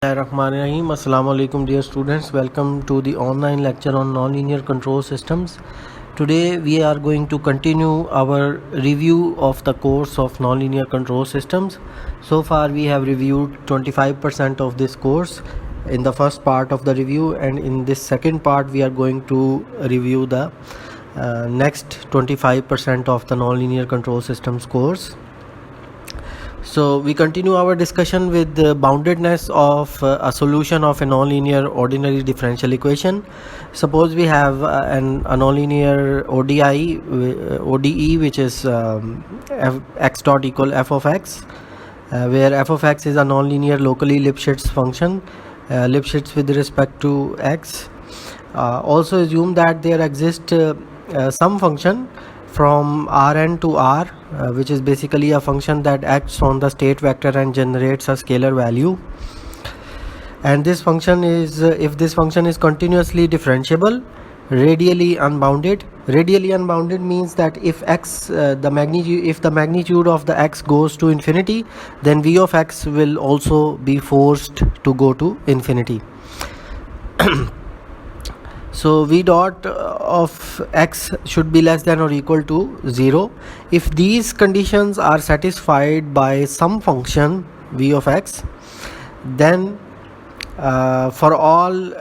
Bismillahirrahmanirrahim. Assalamu alaikum dear students. Welcome to the online lecture on nonlinear control systems. Today we are going to continue our review of the course of nonlinear control systems. So far we have reviewed 25% of this course in the first part of the review, and in this second part we are going to review the next 25% of the nonlinear control systems course. So we continue our discussion with the boundedness of a solution of a nonlinear ordinary differential equation. Suppose we have a nonlinear ODE which is x dot equal f of x, where f of x is a nonlinear locally Lipschitz function, Lipschitz with respect to x. Also assume that there exists some function from Rn to R, which is basically a function that acts on the state vector and generates a scalar value. And this function is, if this function is continuously differentiable, radially unbounded. Radially unbounded means that if x, if the magnitude of the x goes to infinity, then v of x will also be forced to go to infinity. So v dot of x should be less than or equal to 0. If these conditions are satisfied by some function v of x, then for all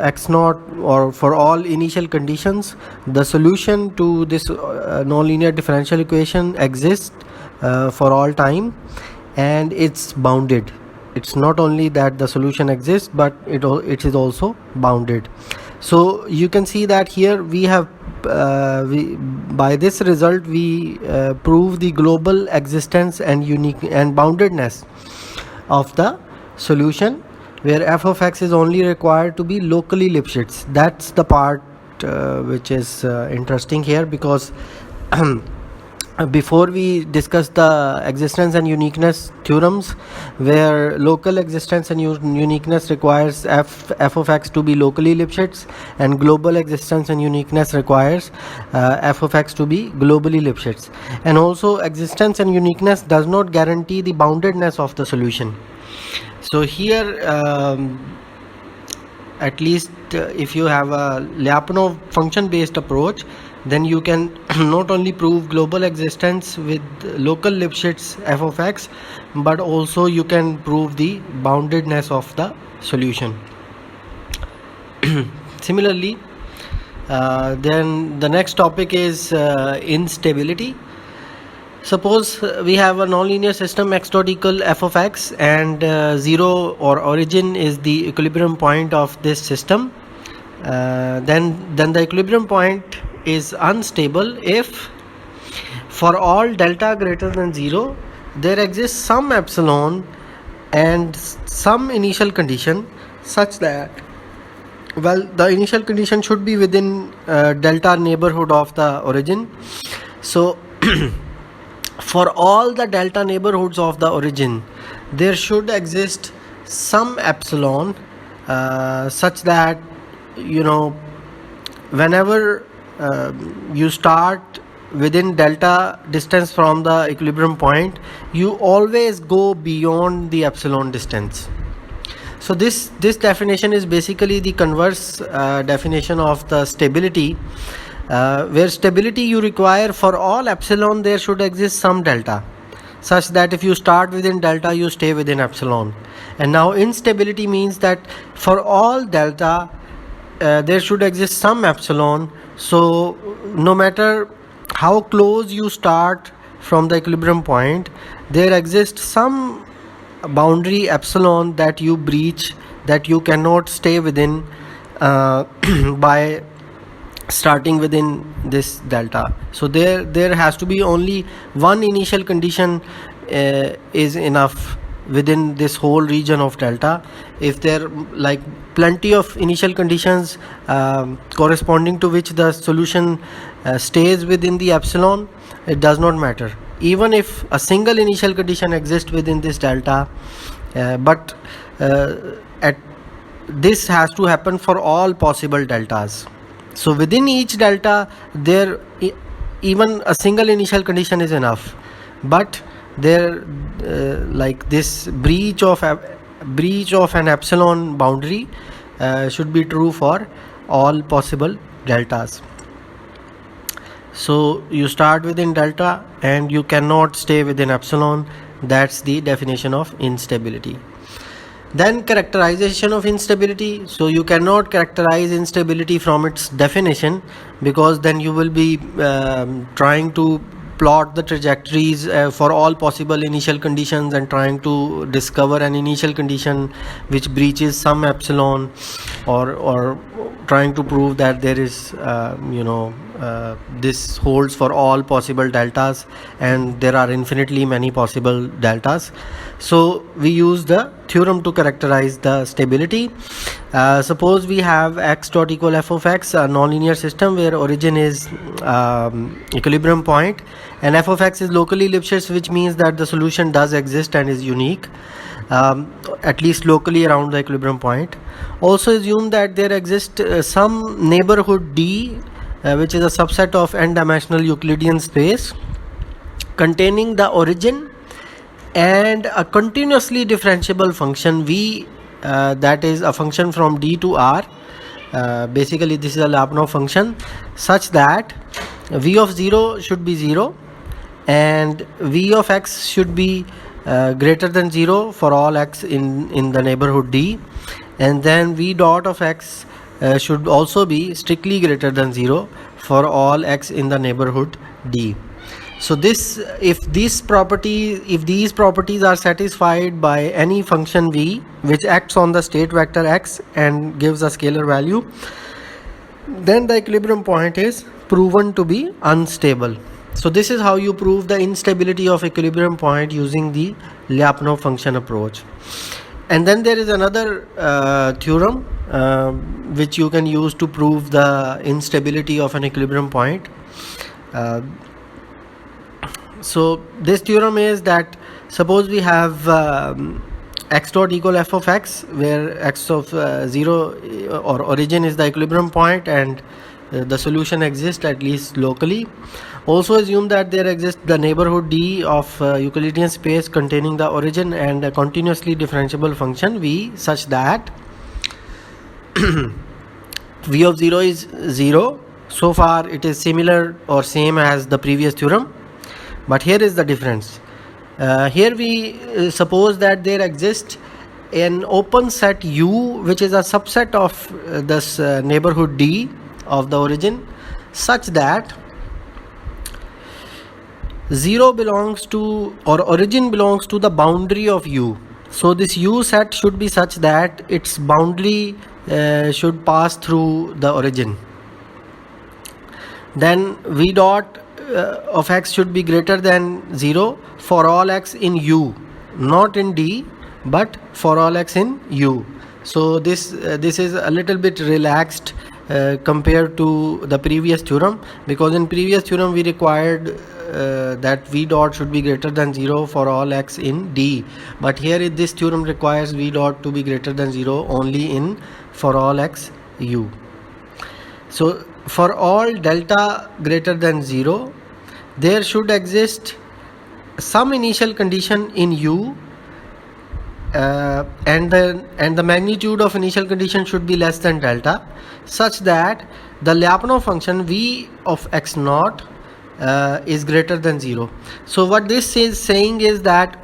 x naught, or for all initial conditions, the solution to this nonlinear differential equation exists for all time, and it's bounded. It's not only that the solution exists, but it is also bounded. So you can see that here we have by this result we prove the global existence and unique and boundedness of the solution, where f of x is only required to be locally Lipschitz. That's the part which is interesting here, because before we discuss the existence and uniqueness theorems, where local existence and uniqueness requires f of x to be locally Lipschitz, and global existence and uniqueness requires f of x to be globally Lipschitz. And also existence and uniqueness does not guarantee the boundedness of the solution. So here at least if you have a Lyapunov function based approach, then you can not only prove global existence with local Lipschitz f of x, but also you can prove the boundedness of the solution. Similarly, then the next topic is instability. Suppose we have a nonlinear system x dot equal f of x, and 0 or origin is the equilibrium point of this system. Then the equilibrium point is unstable if for all delta greater than 0 there exists some epsilon and some initial condition such that, well, the initial condition should be within delta neighborhood of the origin. So for all the delta neighborhoods of the origin, there should exist some epsilon such that, you know, whenever you start within delta distance from the equilibrium point, you always go beyond the epsilon distance. So this definition is basically the converse definition of the stability, where stability you require for all epsilon there should exist some delta, such that if you start within delta you stay within epsilon. And now instability means that for all delta there should exist some epsilon. So no matter how close you start from the equilibrium point, there exists some boundary epsilon that you breach, that you cannot stay within by starting within this delta. So there has to be only one initial condition is enough within this whole region of delta. If there like plenty of initial conditions corresponding to which the solution stays within the epsilon, it does not matter. Even if a single initial condition exists within this delta, but this has to happen for all possible deltas. So within each delta there even a single initial condition is enough, but there like this breach of breach of an epsilon boundary should be true for all possible deltas. So you start within delta and you cannot stay within epsilon. That's the definition of instability. Then characterization of instability. So you cannot characterize instability from its definition, because then you will be trying to plot the trajectories for all possible initial conditions and trying to discover an initial condition which breaches some epsilon, or trying to prove that there is this holds for all possible deltas, and there are infinitely many possible deltas. So we use the theorem to characterize the stability. Suppose we have x dot equal f of x, a nonlinear system where origin is equilibrium point and f of x is locally Lipschitz, which means that the solution does exist and is unique, at least locally around the equilibrium point. Also assume that there exists some neighborhood D, which is a subset of n-dimensional Euclidean space containing the origin and a continuously differentiable function v, that is a function from D to R. Basically this is a Lyapunov function such that v of 0 should be 0 and v of x should be greater than 0 for all x in the neighborhood D, and then v dot of x should also be strictly greater than 0 for all x in the neighborhood D. So this, if these properties are satisfied by any function v which acts on the state vector x and gives a scalar value, then the equilibrium point is proven to be unstable. So this is how you prove the instability of equilibrium point using the Lyapunov function approach. And then there is another theorem which you can use to prove the instability of an equilibrium point. So this theorem is that suppose we have x dot equal f of x, where x of 0 or origin is the equilibrium point and the solution exists at least locally. Also assume that there exists the neighborhood D of Euclidean space containing the origin and a continuously differentiable function v such that v of 0 is 0. So far it is similar or same as the previous theorem, but here is the difference. Here we suppose that there exists an open set U which is a subset of this neighborhood D of the origin, such that 0 belongs to, or origin belongs to, the boundary of U. So this U set should be such that its boundary should pass through the origin. Then v dot of x should be greater than 0 for all x in U, not in D, but for all x in U. So this is a little bit relaxed compared to the previous theorem, because in previous theorem we required that v dot should be greater than 0 for all x in D, but here this theorem requires v dot to be greater than 0 only in for all x U. So for all delta greater than 0, there should exist some initial condition in U, and the magnitude of initial condition should be less than delta, such that the Lyapunov function v of x naught is greater than 0. So what this is saying is that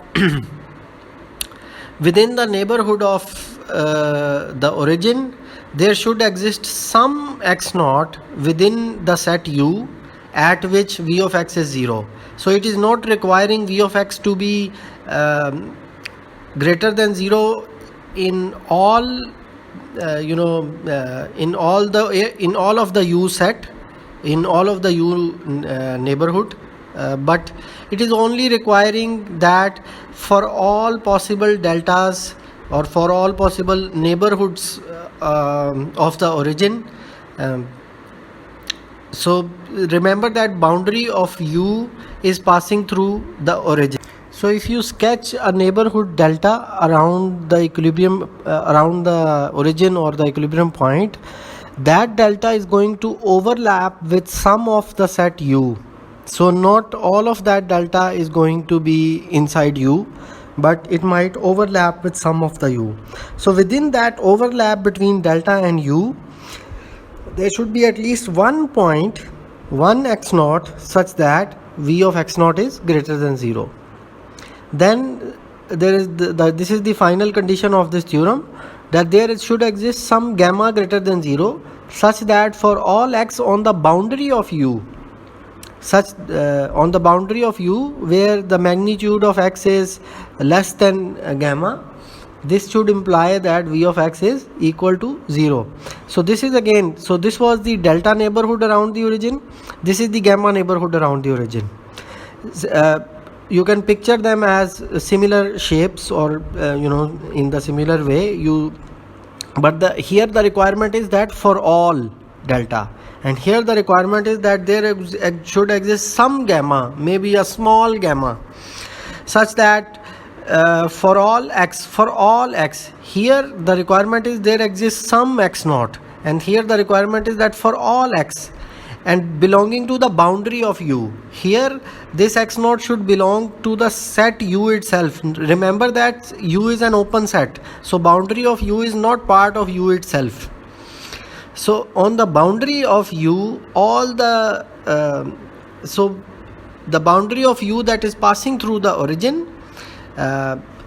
within the neighborhood of the origin, there should exist some x naught within the set U at which v of x is 0. So it is not requiring v of x to be greater than 0 in all in all of the U set, in all of the U neighborhood, but it is only requiring that for all possible deltas or for all possible neighborhoods of the origin. So remember that boundary of U is passing through the origin. So if you sketch a neighborhood delta around the equilibrium, around the origin or the equilibrium point, that delta is going to overlap with some of the set U. So not all of that delta is going to be inside U, but it might overlap with some of the u. So within that overlap between delta and u, there should be at least one point, one x naught, such that v of x naught is greater than 0. Then there is this is the final condition of this theorem, that there should exist some gamma greater than 0, such that for all x on the boundary of u, on the boundary of u where the magnitude of x is less than gamma, this should imply that v of x is equal to 0. So this is again, so this was the delta neighborhood around the origin, this is the gamma neighborhood around the origin. You can picture them as similar shapes, or in the similar way, but here the requirement is that for all delta, and here the requirement is that there should exist some gamma, maybe a small gamma, such that for all x, here the requirement is there exists some x naught, and here the requirement is that for all x and belonging to the boundary of u, here this x naught should belong to the set u itself. Remember that u is an open set, so boundary of u is not part of u itself. So on the boundary of u, all the so the boundary of u that is passing through the origin,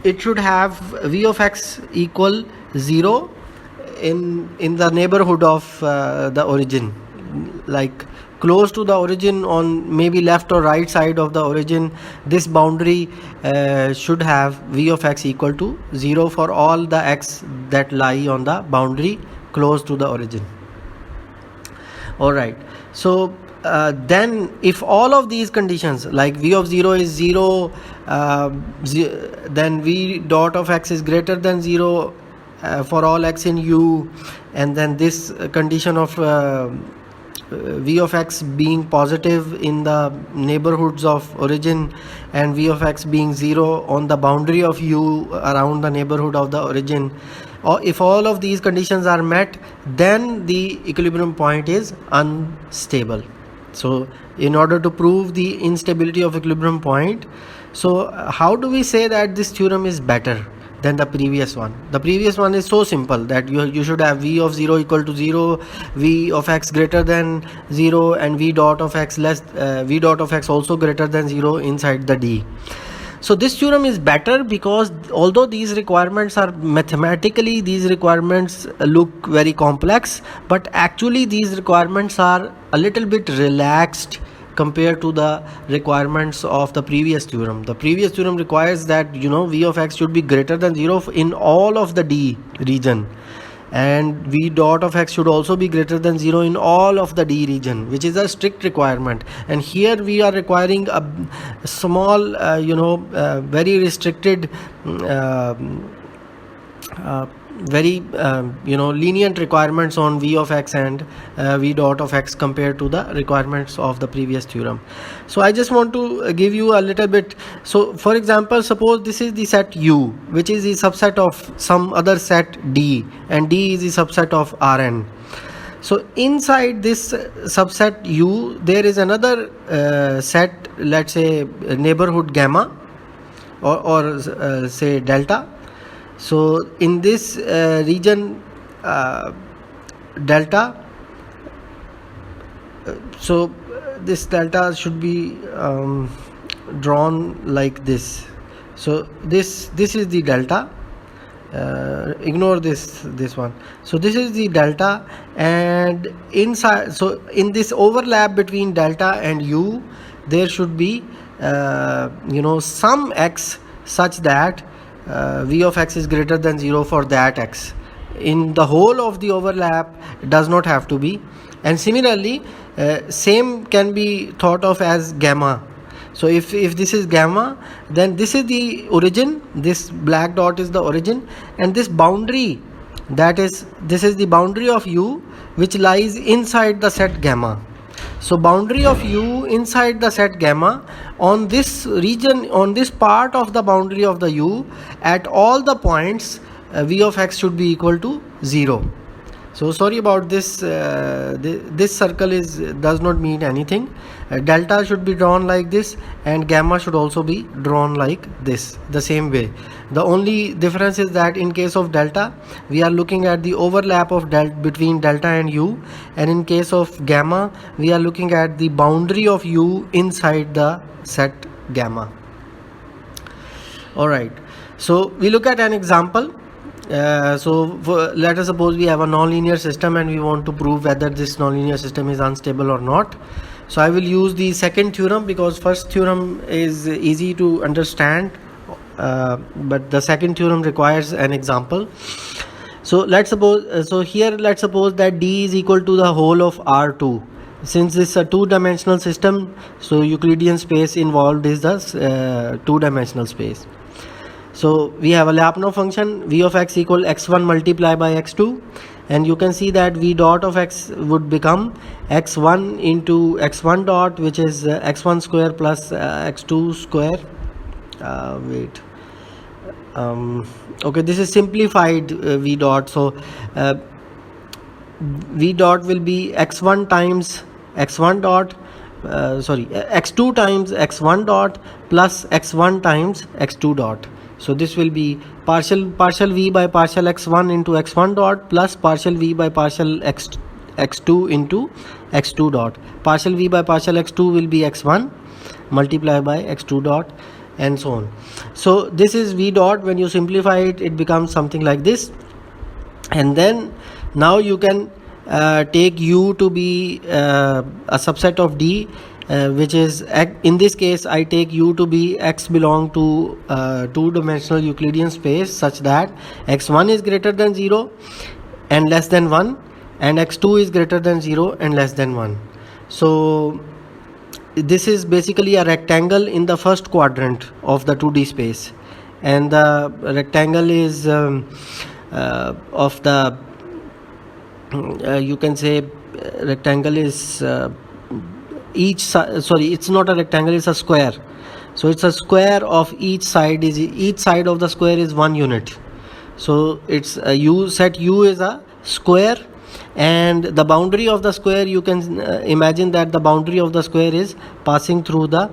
it should have v of x equal 0 in the neighborhood of the origin, like close to the origin, on maybe left or right side of the origin. This boundary should have v of x equal to 0 for all the x that lie on the boundary close to the origin. Alright, so then if all of these conditions, like v of 0 is 0, then v dot of x is greater than 0 for all x in u, and then this condition of v of x being positive in the neighborhoods of origin, and v of x being 0 on the boundary of u around the neighborhood of the origin, or if all of these conditions are met, then the equilibrium point is unstable. So in order to prove the instability of equilibrium point, so how do we say that this theorem is better than the previous one? The previous one is so simple that you should have v of 0 equal to 0, v of x greater than 0, and v dot of x also greater than 0 inside the D. So this theorem is better because although these requirements are mathematically, these requirements look very complex, but actually these requirements are a little bit relaxed compared to the requirements of the previous theorem. The previous theorem requires that v of x should be greater than 0 in all of the D region, and v dot of x should also be greater than 0 in all of the D region, which is a strict requirement. And here we are requiring a small very restricted very lenient requirements on v of x and v dot of x compared to the requirements of the previous theorem. So I just want to give you a little bit. So for example, suppose this is the set u, which is the subset of some other set D, and D is the subset of Rn. So inside this subset u, there is another set, let's say neighborhood gamma, or say delta. So in this region delta, so this delta should be drawn like this. So this is the delta, ignore this one. So this is the delta, and inside, so in this overlap between delta and u, there should be some x such that v of x is greater than 0 for that x. In the whole of the overlap, it does not have to be. And similarly, same can be thought of as gamma. So if this is gamma, then this is the origin, this black dot is the origin, and this boundary, this is the boundary of u, which lies inside the set gamma. So boundary of u inside the set gamma, on this region, on this part of the boundary of the u, at all the points v of x should be equal to 0. So sorry about this. This circle does not mean anything. Delta should be drawn like this, and gamma should also be drawn like this, the same way. The only difference is that in case of delta, we are looking at the overlap of between delta and u, and in case of gamma, we are looking at the boundary of u inside the set gamma. All right. So we look at an example. Let us suppose we have a nonlinear system and we want to prove whether this nonlinear system is unstable or not. So I will use the second theorem because first theorem is easy to understand, but the second theorem requires an example. So let's suppose that D is equal to the whole of R2. Since this is a two-dimensional system, so Euclidean space involved is the two-dimensional space. So we have a Lyapunov function v of x equal x1 multiplied by x2, and you can see that v dot of x would become x1 into x1 dot, which is x1 square plus x2 square. Okay, this is simplified v dot. So v dot will be x1 times x1 dot, x2 times x1 dot plus x1 times x2 dot. So this will be partial v by partial x1 into x1 dot plus partial v by partial x2 into x2 dot. Partial v by partial x2 will be x1 multiplied by x2 dot, and so on. So this is v dot. When you simplify it, it becomes something like this. And then now you can take u to be a subset of D, which is, in this case I take u to be x belong to two-dimensional Euclidean space such that x1 is greater than 0 and less than 1, and x2 is greater than 0 and less than 1. So this is basically a rectangle in the first quadrant of the 2D space, and the rectangle is of the you can say rectangle is it's not a rectangle, it's a square. So it's a square of each side of the square is 1 unit. So it's set u is a square, and the boundary of the square, you can imagine that the boundary of the square is passing through the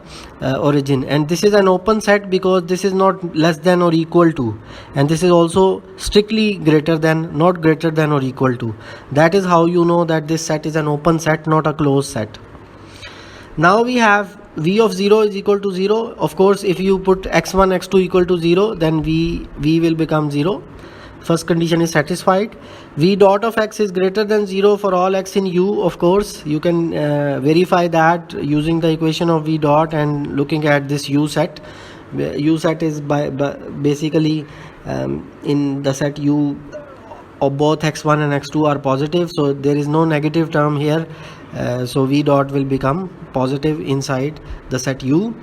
origin, and this is an open set because this is not less than or equal to, and this is also strictly greater than, not greater than or equal to. That is how you know that this set is an open set, not a closed set. Now we have v of 0 is equal to 0. Of course, if you put x1 x2 equal to 0, then v will become 0. First condition is satisfied. V dot of x is greater than 0 for all x in U. Of course, you can verify that using the equation of V dot and looking at this U set. U set is basically in the set U of both x1 and x2 are positive, so there is no negative term here. So V dot will become positive inside the set U.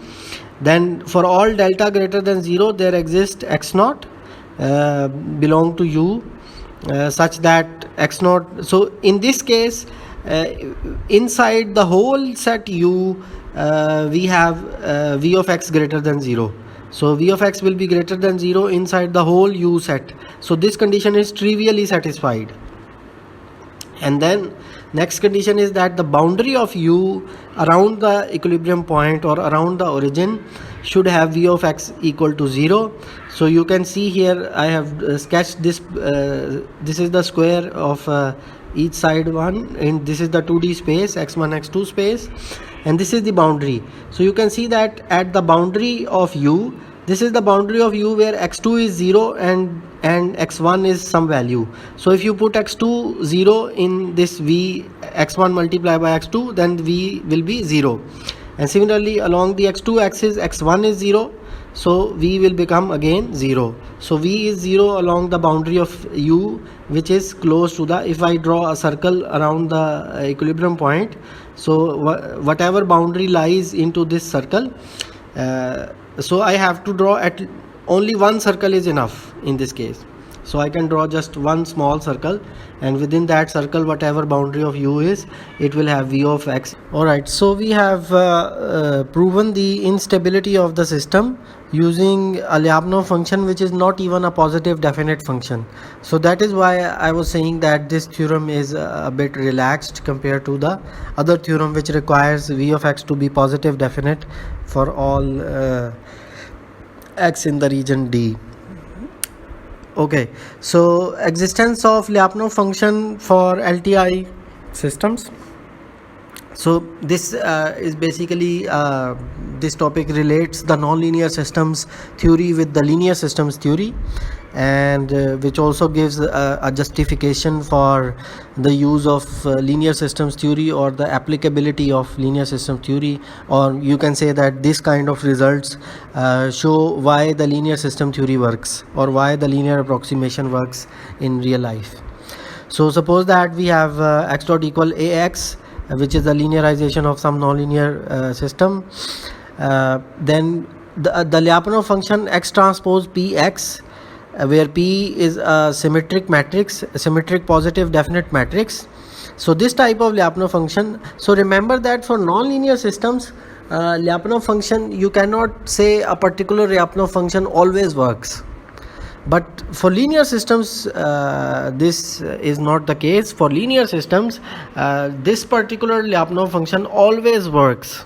Then for all delta greater than 0, there exists x naught belong to U such that x naught. So in this case, inside the whole set U, we have V of x greater than 0. So V of x will be greater than 0 inside the whole U set. So this condition is trivially satisfied. And then next condition is that the boundary of U around the equilibrium point or around the origin should have V of x equal to 0. So you can see here I have sketched this. This is the square of each side one, and this is the 2D space, x1 x2 space, and this is the boundary. So you can see that at the boundary of U, this is the boundary of U where x2 is 0 and x1 is some value. So if you put x2 0 in this V, x1 multiplied by x2, then V will be 0. And similarly along the x2 axis, x1 is 0, so V will become again 0. So V is 0 along the boundary of U, which is close to the, if I draw a circle around the equilibrium point, so whatever boundary lies into this circle, so I have to draw at only one circle is enough in this case. So I can draw just one small circle, and within that circle, whatever boundary of u is, it will have v of x. Alright, so we have proven the instability of the system using a Lyapunov function which is not even a positive definite function. So that is why I was saying that this theorem is a bit relaxed compared to the other theorem which requires v of x to be positive definite for all x in the region D. Okay, so existence of Lyapunov function for LTI systems. So this is basically this topic relates the nonlinear systems theory with the linear systems theory, and which also gives a justification for the use of linear systems theory or the applicability of linear system theory, or you can say that this kind of results show why the linear system theory works or why the linear approximation works in real life. So suppose that we have x dot equal ax, which is the linearization of some nonlinear system. Then the Lyapunov function x transpose px, where p is a symmetric matrix, a symmetric positive definite matrix. So this type of Lyapunov function, so remember that for nonlinear systems, Lyapunov function, you cannot say a particular Lyapunov function always works. But for linear systems, this is not the case. For linear systems, this particular Lyapunov function always works.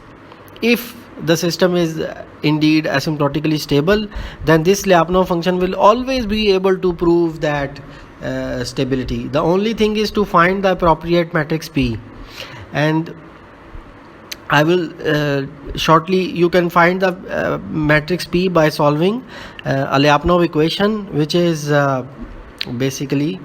If the system is indeed asymptotically stable, then this Lyapunov function will always be able to prove that stability. The only thing is to find the appropriate matrix P, and I will shortly, you can find the matrix P by solving a Lyapunov equation, which is basically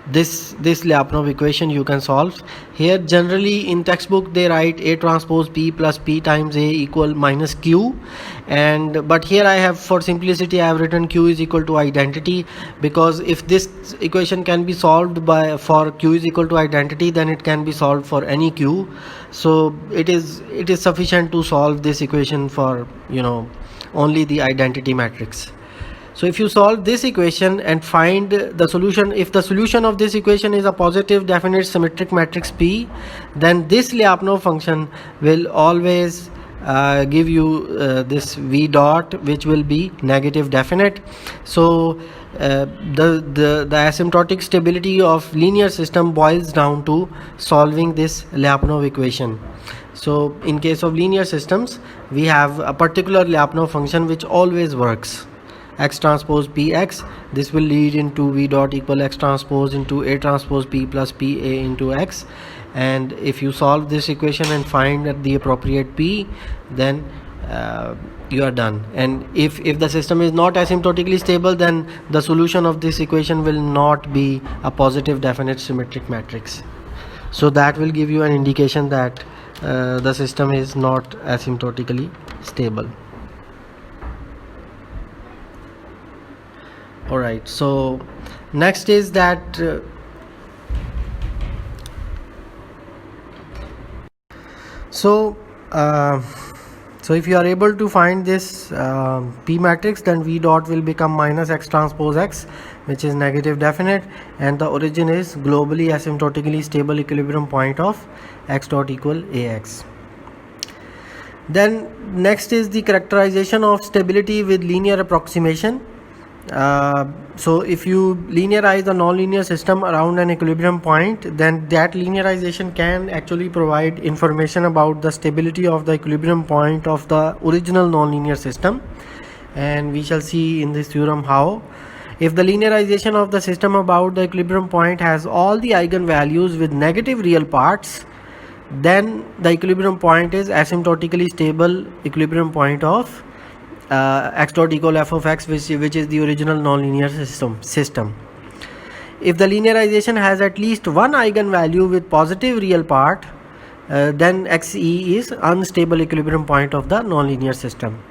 this Lyapunov equation you can solve. Here generally in textbook they write A transpose P plus P times A equal minus Q, but here I have, for simplicity, I have written Q is equal to identity, because if this equation can be solved for Q is equal to identity, then it can be solved for any Q. So it is sufficient to solve this equation for only the identity matrix. So if you solve this equation and find the solution, if the solution of this equation is a positive definite symmetric matrix P, then this Lyapunov function will always give you this V dot, which will be negative definite. So the asymptotic stability of linear system boils down to solving this Lyapunov equation. So in case of linear systems, we have a particular Lyapunov function which always works. X transpose px, this will lead into v dot equal x transpose into A transpose p plus pa into x, and if you solve this equation and find the appropriate p, then you are done. And if the system is not asymptotically stable, then the solution of this equation will not be a positive definite symmetric matrix. So that will give you an indication that the system is not asymptotically stable. Alright, so next is that so if you are able to find this P matrix, then V dot will become minus x transpose x, which is negative definite, and the origin is globally asymptotically stable equilibrium point of x dot equal ax. Then next is the characterization of stability with linear approximation. So if you linearize a nonlinear system around an equilibrium point, then that linearization can actually provide information about the stability of the equilibrium point of the original nonlinear system, and we shall see in this theorem how. If the linearization of the system about the equilibrium point has all the eigenvalues with negative real parts, then the equilibrium point is asymptotically stable equilibrium point of x dot equal f of x, which is the original nonlinear system. If the linearization has at least one eigenvalue with positive real part, then xe is unstable equilibrium point of the nonlinear system.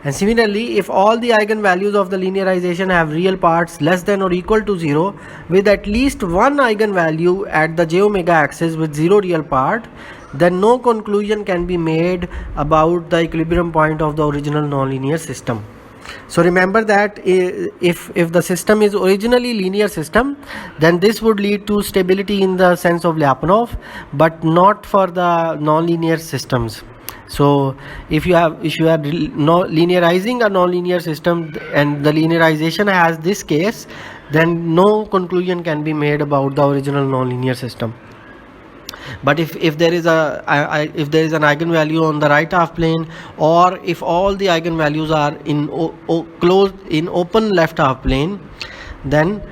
And similarly, if all the eigenvalues of the linearization have real parts less than or equal to 0 with at least one eigenvalue at the j omega axis with 0 real part, then no conclusion can be made about the equilibrium point of the original nonlinear system. So remember that if the system is originally linear system, then this would lead to stability in the sense of Lyapunov, but not for the non-linear systems. So if you are linearizing a non-linear system and the linearization has this case, then no conclusion can be made about the original non-linear system. But if there is an eigenvalue on the right half plane, or if all the eigenvalues are in closed in open left half plane, then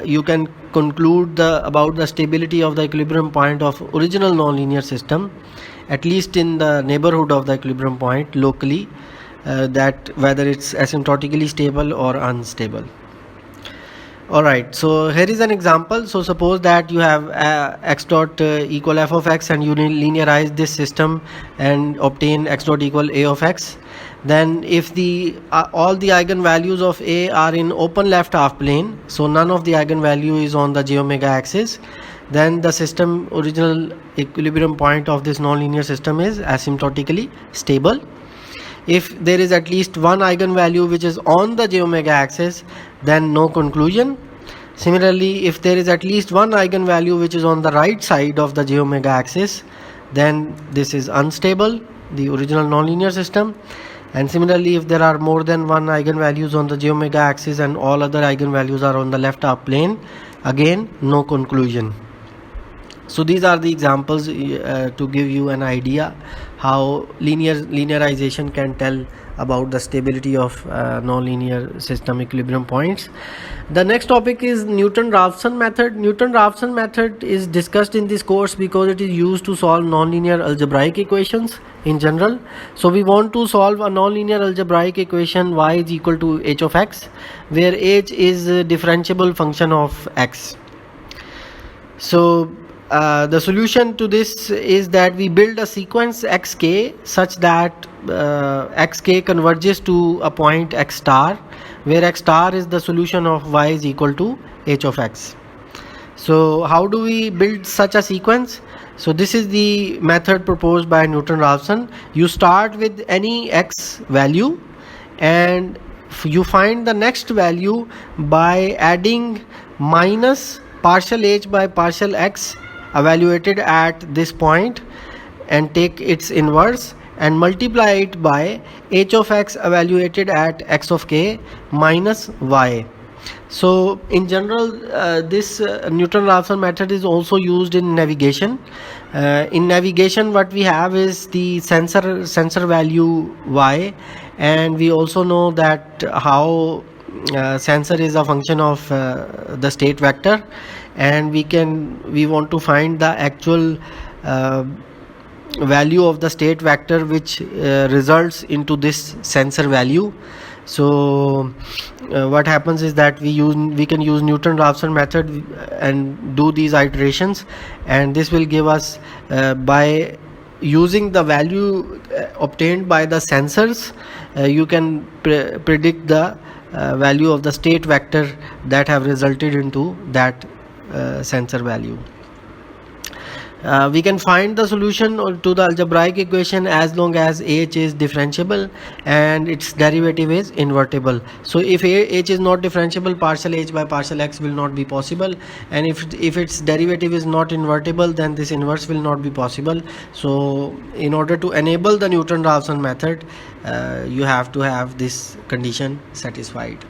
you can conclude about the stability of the equilibrium point of original nonlinear system, at least in the neighborhood of the equilibrium point locally, that whether it's asymptotically stable or unstable. Alright, so here is an example. So suppose that you have x dot equal f of x, and you linearize this system and obtain x dot equal a of x. Then if all the eigenvalues of a are in open left half plane, so none of the eigenvalue is on the j omega axis, then the system original equilibrium point of this nonlinear system is asymptotically stable. If there is at least one eigenvalue which is on the j omega axis, then no conclusion. Similarly, if there is at least one eigenvalue which is on the right side of the j omega axis, then this is unstable, the original nonlinear system. And similarly, if there are more than one eigenvalues on the j omega axis and all other eigenvalues are on the left half plane, again no conclusion. So these are the examples to give you an idea how linearization can tell about the stability of nonlinear system equilibrium points. The next topic is Newton-Raphson method. Newton-Raphson method is discussed in this course because it is used to solve nonlinear algebraic equations in general. So we want to solve a nonlinear algebraic equation y is equal to h of x, where h is a differentiable function of x. So the solution to this is that we build a sequence xk such that xk converges to a point x star, where x star is the solution of y is equal to h of x. So how do we build such a sequence? So this is the method proposed by Newton-Raphson. You start with any x value and you find the next value by adding minus partial h by partial x evaluated at this point, and take its inverse and multiply it by h of x evaluated at x of k minus y. So in general, this Newton-Raphson method is also used in navigation. In navigation, what we have is the sensor value y, and we also know that how sensor is a function of the state vector, and we want to find the actual value of the state vector which results into this sensor value. So what happens is that we can use Newton-Raphson method and do these iterations, and this will give us by using the value obtained by the sensors, you can predict the value of the state vector that have resulted into that sensor value. We can find the solution to the algebraic equation as long as h is differentiable and its derivative is invertible. So if h is not differentiable, partial h by partial x will not be possible, and if its derivative is not invertible, then this inverse will not be possible. So in order to enable the Newton-Raphson method, you have to have this condition satisfied.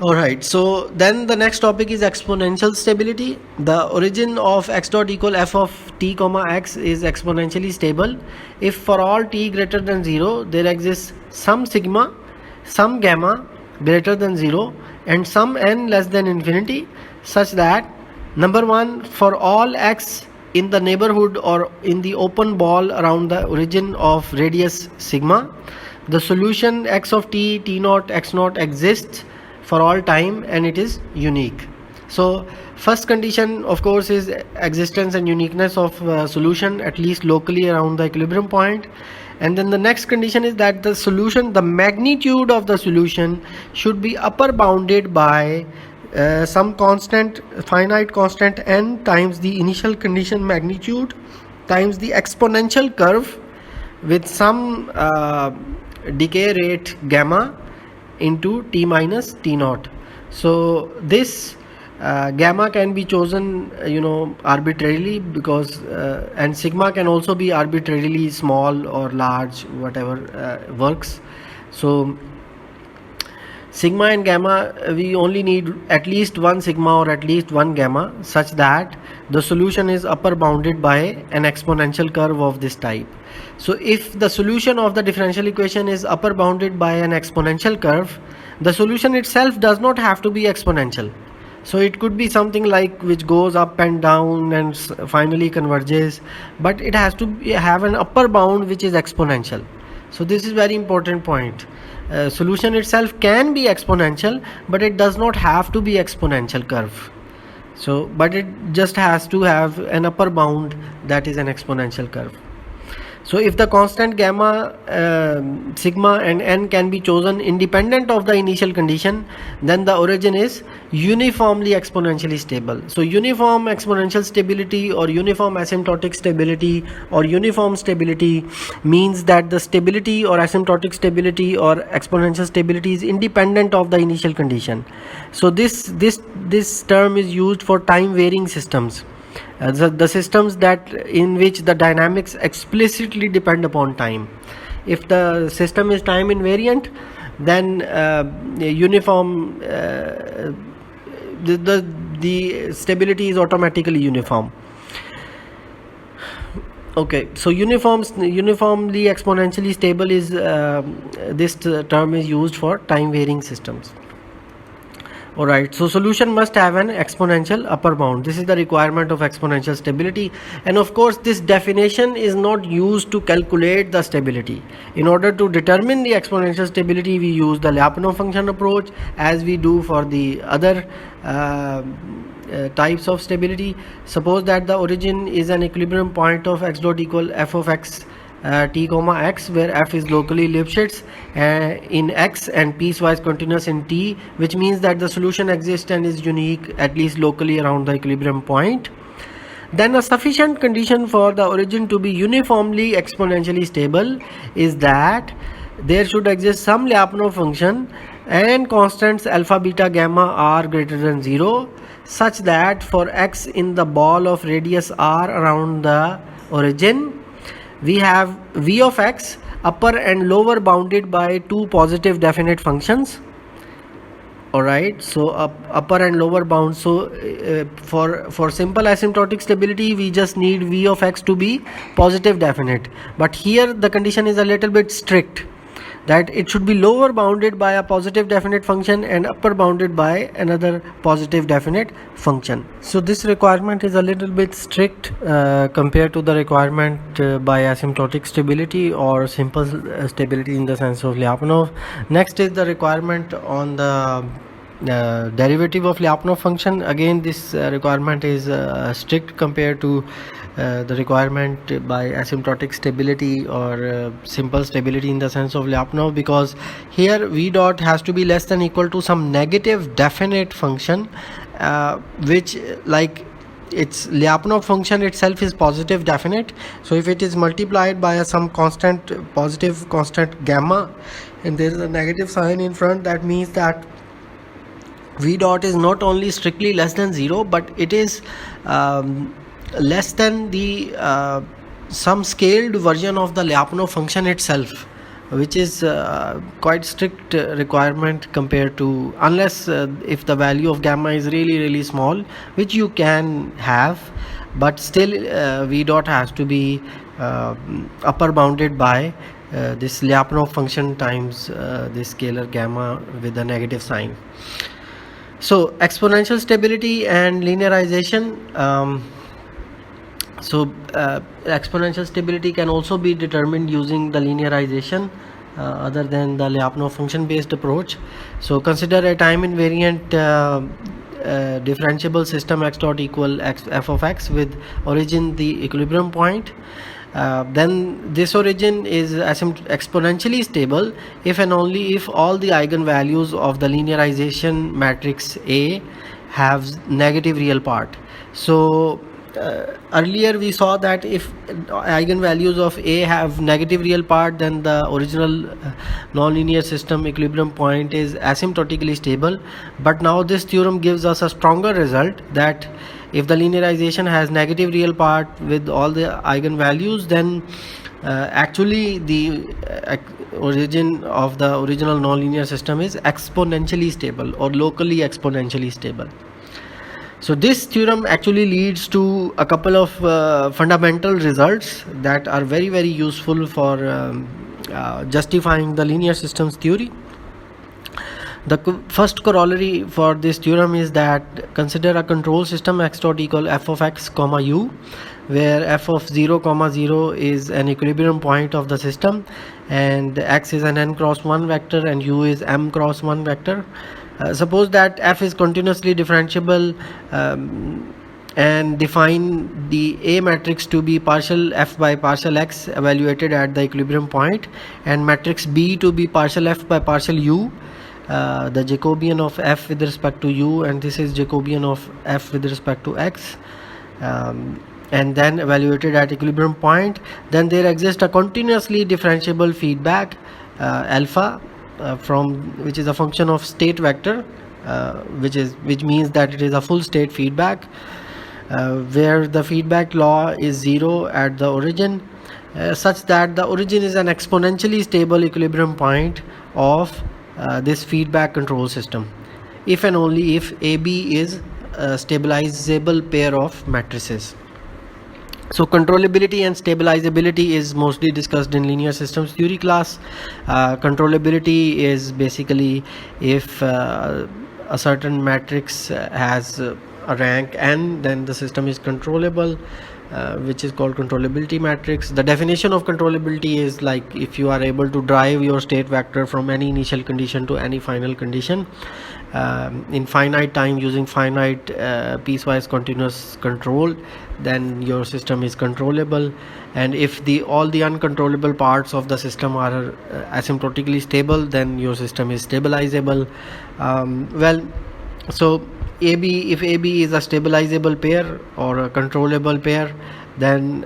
Alright, so then the next topic is exponential stability. The origin of x dot equal f of t comma x is exponentially stable if for all t greater than 0 there exists some sigma, some gamma greater than 0 and some n less than infinity, such that number 1, for all x in the neighborhood or in the open ball around the origin of radius sigma, the solution x of t, t naught, x naught exists for all time and it is unique. So first condition of course is existence and uniqueness of solution at least locally around the equilibrium point, and then the next condition is that the solution, the magnitude of the solution should be upper bounded by some constant, finite constant n times the initial condition magnitude times the exponential curve with some decay rate gamma into T minus T naught. So this gamma can be chosen arbitrarily, because and sigma can also be arbitrarily small or large, whatever works. So sigma and gamma, we only need at least one sigma or at least one gamma, such that the solution is upper bounded by an exponential curve of this type. So if the solution of the differential equation is upper bounded by an exponential curve, the solution itself does not have to be exponential. So it could be something like which goes up and down and finally converges, but it has to have an upper bound which is exponential. So this is very important point. Solution itself can be exponential, but it does not have to be exponential curve. So but it just has to have an upper bound that is an exponential curve. So if the constant gamma, sigma and n can be chosen independent of the initial condition, then the origin is uniformly exponentially stable. So uniform exponential stability or uniform asymptotic stability or uniform stability means that the stability or asymptotic stability or exponential stability is independent of the initial condition. So this term is used for time varying systems. The systems that in which the dynamics explicitly depend upon time. If the system is time invariant, then uniform the stability is automatically uniform. Okay, so uniformly exponentially stable is this term is used for time varying systems. Alright, so solution must have an exponential upper bound. This is the requirement of exponential stability, and of course this definition is not used to calculate the stability. In order to determine the exponential stability, we use the Lyapunov function approach, as we do for the other types of stability. Suppose that the origin is an equilibrium point of x dot equal f of x t comma x, where f is locally Lipschitz in x and piecewise continuous in t, which means that the solution exists and is unique at least locally around the equilibrium point. Then a sufficient condition for the origin to be uniformly exponentially stable is that there should exist some Lyapunov function and constants alpha, beta, gamma are greater than 0, such that for x in the ball of radius r around the origin, we have v of x upper and lower bounded by two positive definite functions. Alright, so upper and lower bound. So for simple asymptotic stability, we just need v of x to be positive definite, but here the condition is a little bit strict, that it should be lower bounded by a positive definite function and upper bounded by another positive definite function. So this requirement is a little bit strict compared to the requirement by asymptotic stability or simple stability in the sense of Lyapunov. Next is the requirement on the derivative of Lyapunov function. Again, this requirement is strict compared to the requirement by asymptotic stability or simple stability in the sense of Lyapunov, because here v dot has to be less than equal to some negative definite function, which, like, its Lyapunov function itself is positive definite. So if it is multiplied by some constant, positive constant gamma, and there is a negative sign in front, that means that v dot is not only strictly less than 0, but it is less than the some scaled version of the Lyapunov function itself, which is quite strict requirement compared to, unless if the value of gamma is really small, which you can have, but still v dot has to be upper bounded by this Lyapunov function times this scalar gamma with a negative sign. So exponential stability and linearization. So exponential stability can also be determined using the linearization other than the Lyapunov function based approach. So consider a time invariant differentiable system x dot equal f of x with origin the equilibrium point. Then this origin is exponentially stable if and only if all the eigenvalues of the linearization matrix A have negative real part. So earlier we saw that if eigenvalues of A have negative real part, then the original nonlinear system equilibrium point is asymptotically stable. But now this theorem gives us a stronger result, that if the linearization has negative real part with all the eigenvalues, then actually the origin of the original nonlinear system is exponentially stable or locally exponentially stable. So this theorem actually leads to a couple of fundamental results that are very, very useful for justifying the linear systems theory. The first corollary for this theorem is that consider a control system x dot equal f of x comma u, where f of 0 comma 0 is an equilibrium point of the system, and x is an n cross 1 vector and u is m cross 1 vector. Suppose that f is continuously differentiable, and define the A matrix to be partial f by partial x evaluated at the equilibrium point, and matrix B to be partial f by partial u, the Jacobian of f with respect to u, and this is Jacobian of f with respect to x, and then evaluated at equilibrium point. Then there exists a continuously differentiable feedback alpha, from which is a function of state vector, which means that it is a full state feedback, where the feedback law is 0 at the origin, such that the origin is an exponentially stable equilibrium point of this feedback control system, if and only if AB is a stabilizable pair of matrices. So controllability and stabilizability is mostly discussed in linear systems theory class. Controllability is basically if a certain matrix has a rank n, then the system is controllable, which is called controllability matrix. The definition of controllability is like if you are able to drive your state vector from any initial condition to any final condition in finite time using finite piecewise continuous control, then your system is controllable. And if all the uncontrollable parts of the system are asymptotically stable, then your system is stabilizable. So if AB is a stabilizable pair or a controllable pair, then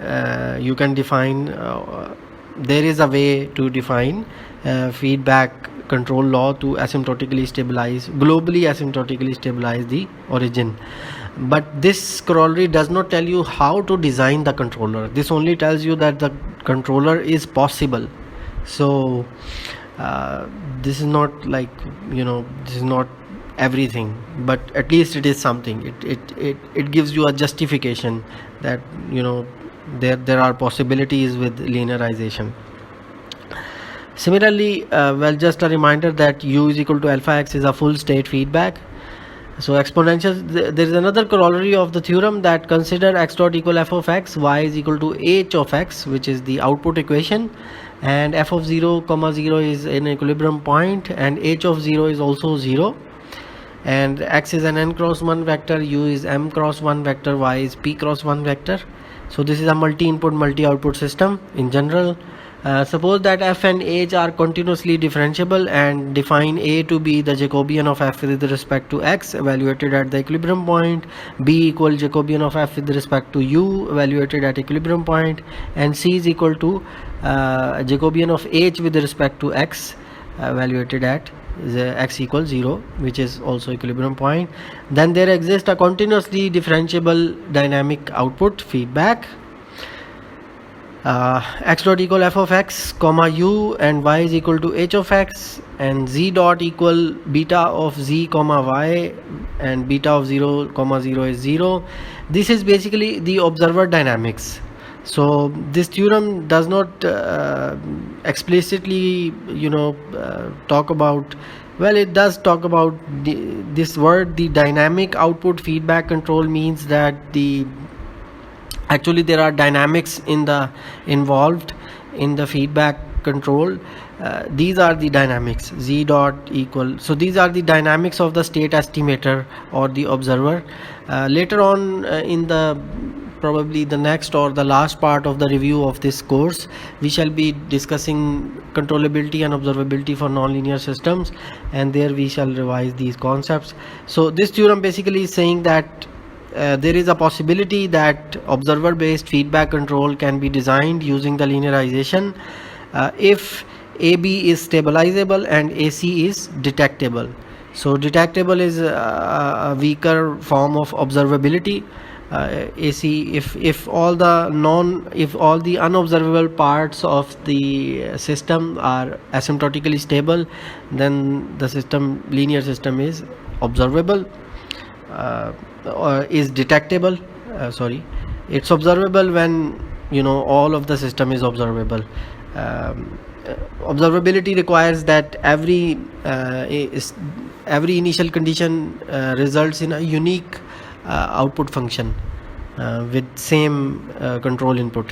you can define, there is a way to define feedback control law to globally asymptotically stabilize the origin. But this corollary does not tell you how to design the controller. This only tells you that the controller is possible. So this is not like, this is not everything, but at least it is something. It gives you a justification that there are possibilities with linearization. Similarly, just a reminder that u is equal to alpha x is a full state feedback. So exponential, there is another corollary of the theorem that consider x dot equal f of x, y is equal to h of x, which is the output equation, and f of 0 comma 0 is an equilibrium point, and h of 0 is also 0, and x is an n cross 1 vector, u is m cross 1 vector, y is p cross 1 vector. So this is a multi-input multi-output system in general. Suppose that f and h are continuously differentiable, and define A to be the Jacobian of f with respect to x evaluated at the equilibrium point, B equal Jacobian of f with respect to u evaluated at equilibrium point, and C is equal to Jacobian of h with respect to x evaluated at the x equals 0, which is also equilibrium point. Then there exists a continuously differentiable dynamic output feedback, x dot equal f of x comma u, and y is equal to h of x, and z dot equal beta of z comma y, and beta of 0 comma 0 is 0. This is basically the observer dynamics. So this theorem does not explicitly talk about, well, it does talk about this word, the dynamic output feedback control, means that actually there are dynamics involved in the feedback control. These are the dynamics, z dot equal, so these are the dynamics of the state estimator or the observer. Later on in probably the next or the last part of the review of this course, we shall be discussing controllability and observability for nonlinear systems, and there we shall revise these concepts. So this theorem basically is saying that there is a possibility that observer based feedback control can be designed using the linearization if AB is stabilizable and AC is detectable. So detectable is a weaker form of observability. AC, if all the unobservable parts of the system are asymptotically stable, then the linear system is observable, or is detectable. It's observable when all of the system is observable. Observability requires that every initial condition results in a unique output function with same control input.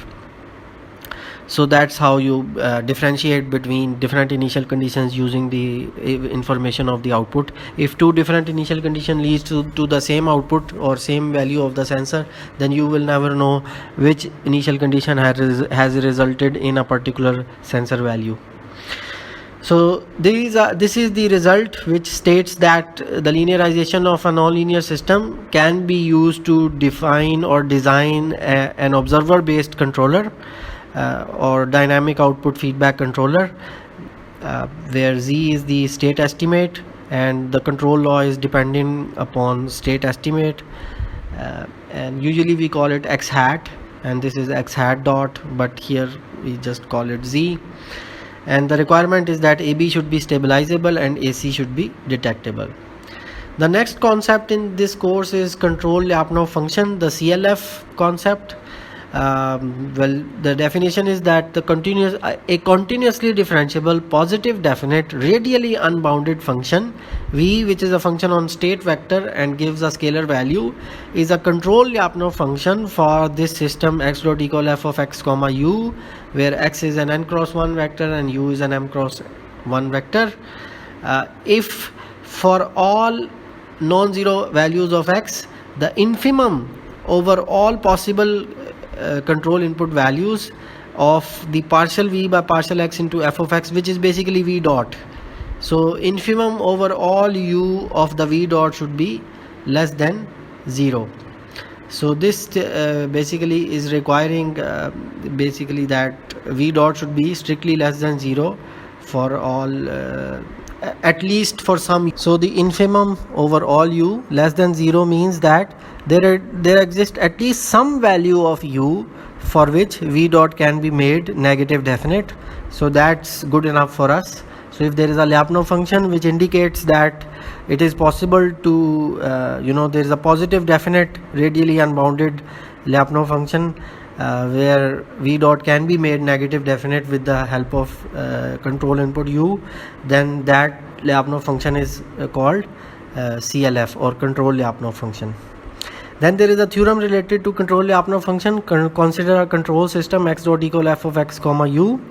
So that's how you differentiate between different initial conditions using the information of the output. If two different initial condition leads to the same output or same value of the sensor, then you will never know which initial condition has resulted in a particular sensor value. So this is the result, which states that the linearization of a nonlinear system can be used to define or design an observer based controller or dynamic output feedback controller, where Z is the state estimate and the control law is depending upon state estimate, and usually we call it X hat, and this is X hat dot, but here we just call it Z. And the requirement is that AB should be stabilizable and AC should be detectable. The next concept in this course is control Lyapunov function, the CLF concept. Well, the definition is that a continuously differentiable positive definite radially unbounded function V, which is a function on state vector and gives a scalar value, is a control Lyapunov function for this system x dot equal f of x comma u, where x is an n cross 1 vector and u is an m cross 1 vector. If for all non-zero values of x, the infimum over all possible control input values of the partial v by partial x into f of x, which is basically v dot. So infimum over all u of the v dot should be less than 0. So this basically is requiring basically that v dot should be strictly less than 0 for all, at least for some. So the infimum over all u less than 0 means that there exists at least some value of u for which v dot can be made negative definite. So that's good enough for us. So if there is a Lyapunov function which indicates that it is possible to there is a positive definite radially unbounded Lyapunov function where v dot can be made negative definite with the help of control input u, then that Lyapunov function is called CLF, or control Lyapunov function. Then there is a theorem related to control Lyapunov function. Consider a control system x dot equal f of x comma u,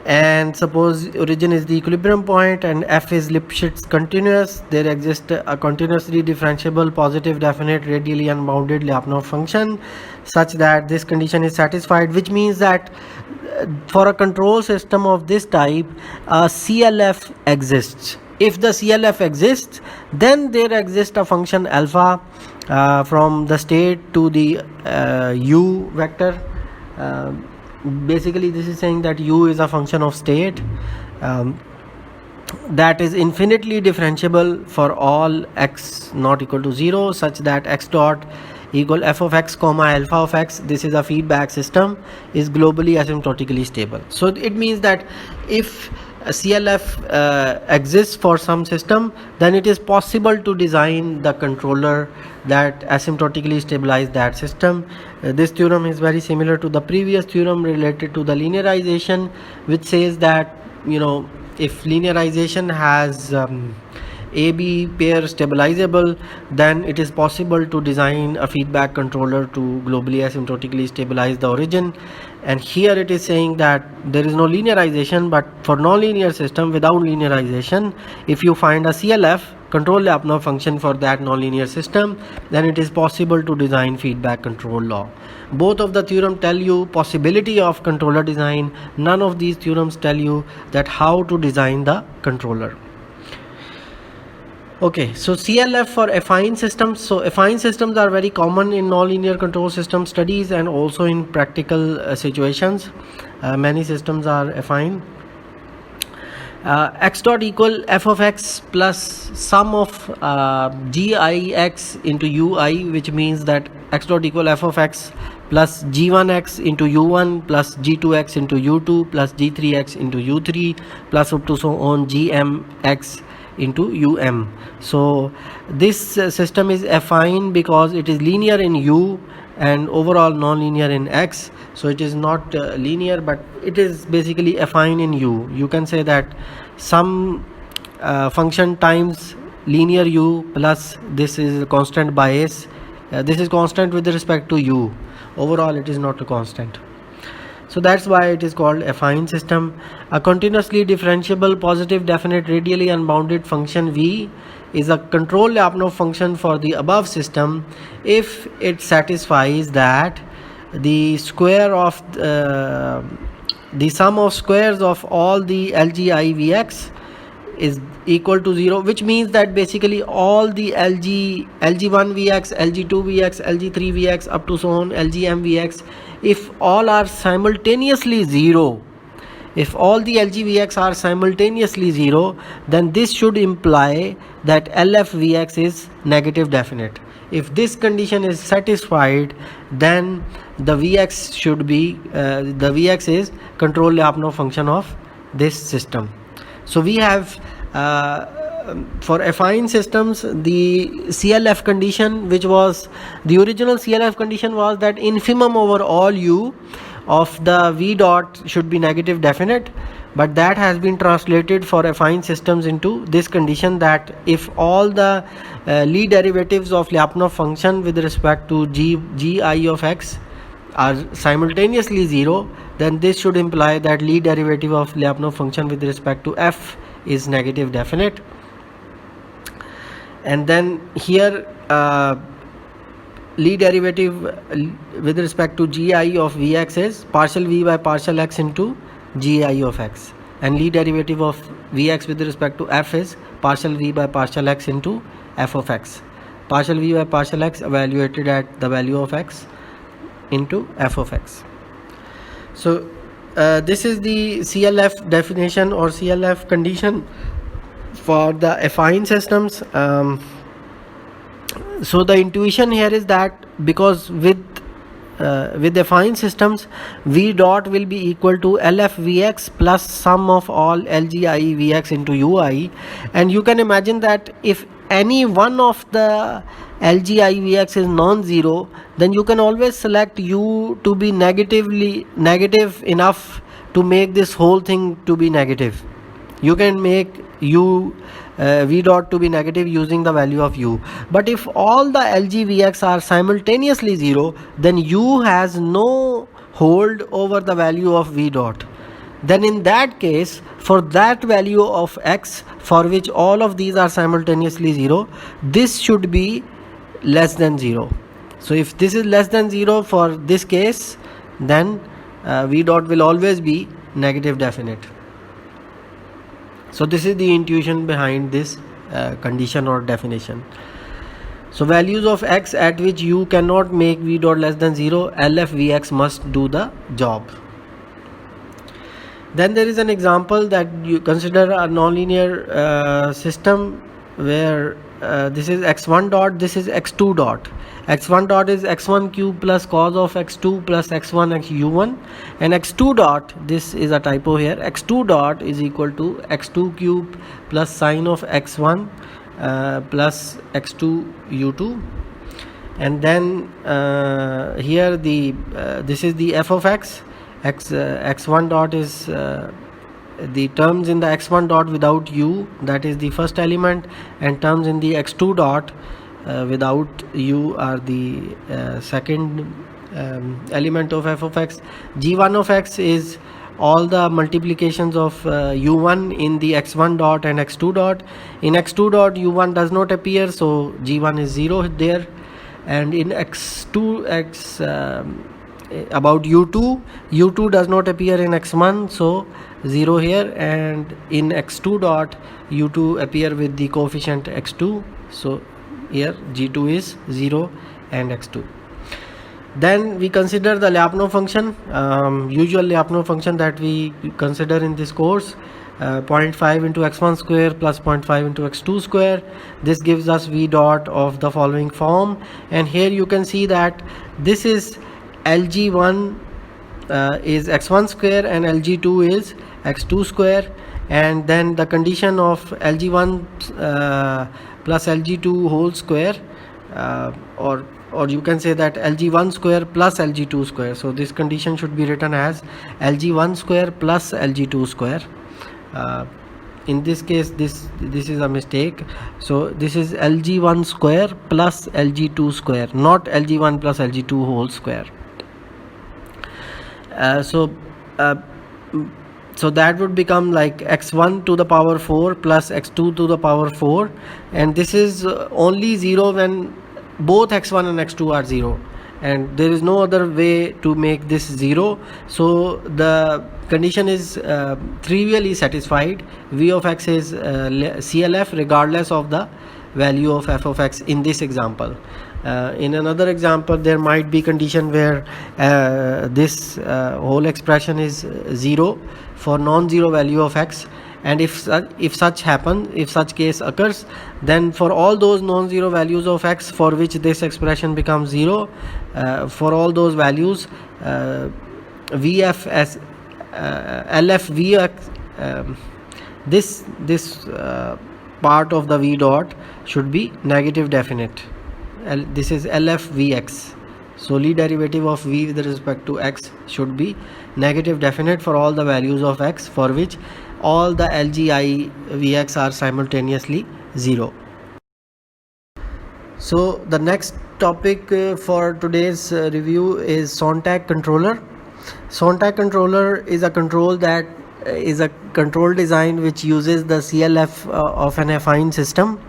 and suppose origin is the equilibrium point and f is Lipschitz continuous. There exists a continuously differentiable positive definite radially unbounded Lyapunov function such that this condition is satisfied, which means that for a control system of this type, a CLF exists. If the CLF exists, then there exists a function alpha from the state to the u vector. Basically this is saying that u is a function of state that is infinitely differentiable for all x not equal to 0, such that x dot equal f of x comma alpha of x, this is a feedback system, is globally asymptotically stable. So it means that if a CLF exists for some system, then it is possible to design the controller that asymptotically stabilize that system. This theorem is very similar to the previous theorem related to the linearization, which says that if linearization has AB pair stabilizable, then it is possible to design a feedback controller to globally asymptotically stabilize the origin. And here it is saying that there is no linearization, but for nonlinear system without linearization, if you find a CLF, control Lyapunov function, for that nonlinear system, then it is possible to design feedback control law. Both of the theorem tell you possibility of controller design. None of these theorems tell you that how to design the controller. Okay, so CLF for affine systems. So affine systems are very common in nonlinear control system studies and also in practical situations. Many systems are affine. X dot equal f of x plus sum of gix into ui, which means that x dot equal f of x plus g1x into u1 plus g2x into u2 plus g3x into u3 plus up to so on gmx into um. So this system is affine because it is linear in u and overall non-linear in x. So it is not linear, but it is basically affine in u. You can say that some function times linear u plus this is constant bias. This is constant with respect to u. Overall it is not a constant. So that's why it is called affine system. A continuously differentiable positive definite radially unbounded function v is a control Lyapunov function for the above system if it satisfies that the square of the sum of squares of all the LGI-Vx is equal to 0, which means that basically all the LG1Vx, LG2Vx, LG3Vx up to so on LGMVx, if all are simultaneously 0, if all the LGVx are simultaneously 0, then this should imply that LFVx is negative definite. If this condition is satisfied, then the Vx should be the Vx is control Lyapunov function of this system. So we have for affine systems the CLF condition, which was the original CLF condition was that infimum over all u of the V dot should be negative definite, but that has been translated for affine systems into this condition that if all the Lie derivatives of Lyapunov function with respect to gi of x are simultaneously 0, then this should imply that Lie derivative of Lyapunov function with respect to f is negative definite. And then here Lie derivative with respect to gi of Vx is partial v by partial x into gi of x, and Lie derivative of Vx with respect to f is partial v by partial x into f of x, partial v by partial x evaluated at the value of x into f of x. So this is the CLF definition or CLF condition for the affine systems. So the intuition here is that because with affine systems, V dot will be equal to LFVx plus sum of all LGI Vx into UI, and you can imagine that if any one of the LGI Vx is non-zero, then you can always select u to be negative enough to make this whole thing to be negative. You can make u V dot to be negative using the value of u, but if all the LGVx are simultaneously 0, then u has no hold over the value of V dot. Then in that case, for that value of x for which all of these are simultaneously 0, this should be less than 0. So if this is less than 0 for this case, then V dot will always be negative definite. So this is the intuition behind this condition or definition. So values of x at which you cannot make V dot less than 0, LFVx must do the job. Then there is an example that you consider a nonlinear system where this is x1 dot, this is x2 dot. x1 dot is x1 cube plus cos of x2 plus x1 x u1, and x2 dot, this is a typo here, x2 dot is equal to x2 cube plus sine of x1 plus x2 u2. And then here the this is the f of x. X1 dot is the terms in the x1 dot without u, that is the first element, and terms in the x2 dot without u are the second element of f of x. G1 of x is all the multiplications of u1 in the x1 dot and x2 dot. In x2 dot u1 does not appear, so g1 is 0 there, and in about u2 does not appear in x1, so 0 here, and in x2 dot u2 appear with the coefficient x2, so here g2 is 0 and x2. Then we consider the Lyapunov function, usual Lyapunov function that we consider in this course, 0.5 into x1 square plus 0.5 into x2 square. This gives us v dot of the following form, and here you can see that this is Lg1 is x1 square and Lg2 is x2 square, and then the condition of Lg1 plus Lg2 whole square, or you can say that Lg1 square plus Lg2 square. So this condition should be written as Lg1 square plus Lg2 square. In this case this is a mistake, so this is Lg1 square plus Lg2 square, not Lg1 plus Lg2 whole square. So that would become like x1 to the power 4 plus x2 to the power 4, and this is only 0 when both x1 and x2 are 0, and there is no other way to make this 0. So the condition is trivially satisfied. V of x is CLF regardless of the value of f of x in this example. In another example there might be condition where this whole expression is 0 for non-zero value of x, and if such case occurs, then for all those non-zero values of x for which this expression becomes 0, for all those values vf as LF Vx, this part of the v dot should be negative definite. This is LF Vx, solely derivative of v with respect to x should be negative definite for all the values of x for which all the Lgi Vx are simultaneously 0. So the next topic for today's review is Sontag controller. Sontag controller is a control that is a control design which uses the CLF of an affine system.